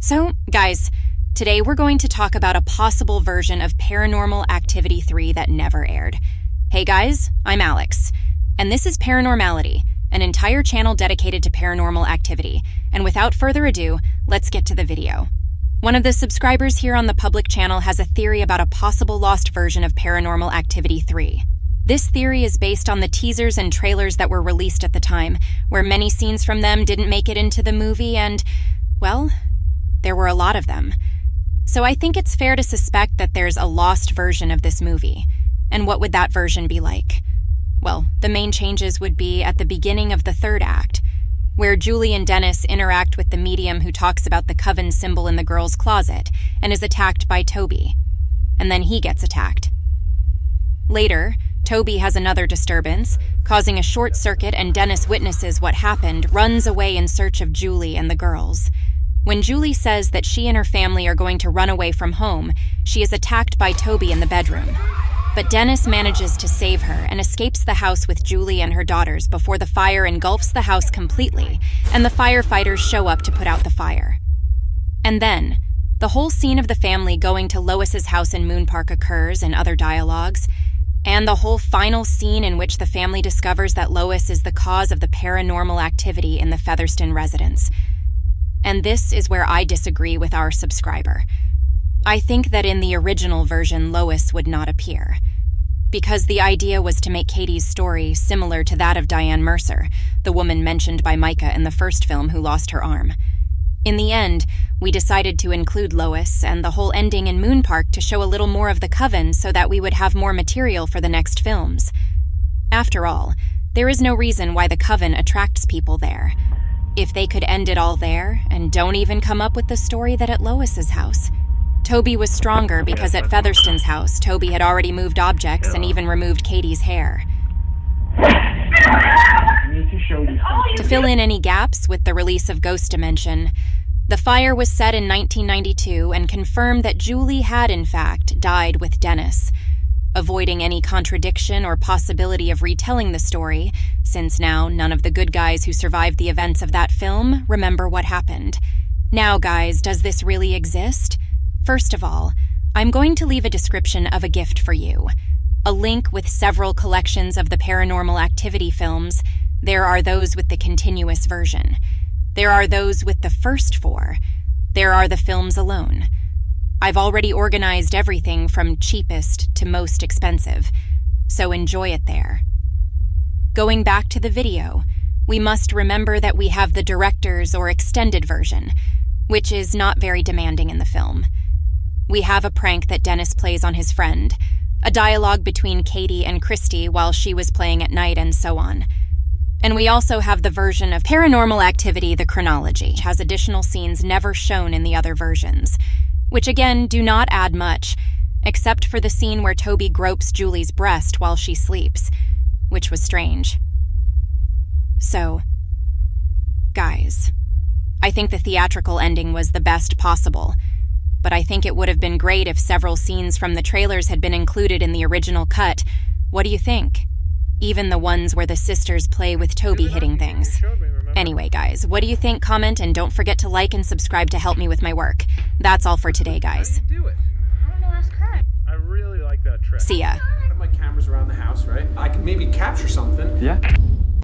So, guys, today we're going to talk about a possible version of Paranormal Activity 3 that never aired. Hey guys, I'm Alex, and this is Paranormality, an entire channel dedicated to paranormal activity. And without further ado, let's get to the video. One of the subscribers here on the public channel has a theory about a possible lost version of Paranormal Activity 3. This theory is based on the teasers and trailers that were released at the time, where many scenes from them didn't make it into the movie and, well, there were a lot of them. So I think it's fair to suspect that there's a lost version of this movie. And what would that version be like? Well, the main changes would be at the beginning of the third act, where Julie and Dennis interact with the medium who talks about the coven symbol in the girl's closet and is attacked by Toby. And then he gets attacked. Later, Toby has another disturbance, causing a short circuit, and Dennis witnesses what happened, runs away in search of Julie and the girls. When Julie says that she and her family are going to run away from home, she is attacked by Toby in the bedroom. But Dennis manages to save her and escapes the house with Julie and her daughters before the fire engulfs the house completely, and the firefighters show up to put out the fire. And then, the whole scene of the family going to Lois's house in Moon Park occurs in other dialogues, and the whole final scene in which the family discovers that Lois is the cause of the paranormal activity in the Featherston residence. And this is where I disagree with our subscriber. I think that in the original version, Lois would not appear, because the idea was to make Katie's story similar to that of Diane Mercer, the woman mentioned by Micah in the first film who lost her arm. In the end, we decided to include Lois and the whole ending in Moon Park to show a little more of the coven so that we would have more material for the next films. After all, there is no reason why the coven attracts people there. If they could end it all there and don't even come up with the story that at Lois's house. Toby was stronger because at Featherston's house, Toby had already moved objects and even removed Katie's hair. To fill in any gaps with the release of Ghost Dimension, the fire was set in 1992 and confirmed that Julie had in fact died with Dennis, avoiding any contradiction or possibility of retelling the story, since now none of the good guys who survived the events of that film remember what happened. Now guys, does this really exist? First of all, I'm going to leave a description of a gift for you. A link with several collections of the Paranormal Activity films. There are those with the continuous version. There are those with the first 4. There are the films alone. I've already organized everything from cheapest to most expensive, so enjoy it there. Going back to the video, we must remember that we have the director's or extended version, which is not very demanding in the film. We have a prank that Dennis plays on his friend, a dialogue between Katie and Christy while she was playing at night, and so on. And we also have the version of Paranormal Activity, the chronology, which has additional scenes never shown in the other versions, which again do not add much, except for the scene where Toby gropes Julie's breast while she sleeps, which was strange. So, guys, I think the theatrical ending was the best possible, but I think it would have been great if several scenes from the trailers had been included in the original cut. What do you think? Even the ones where the sisters play with Toby hitting things. Anyway, guys, what do you think? Comment, and don't forget to like and subscribe to help me with my work. That's all for today, guys. How do you do it? I don't know, ask her. I really like that trick. See ya. I have my cameras around the house, right? I can maybe capture something. Yeah.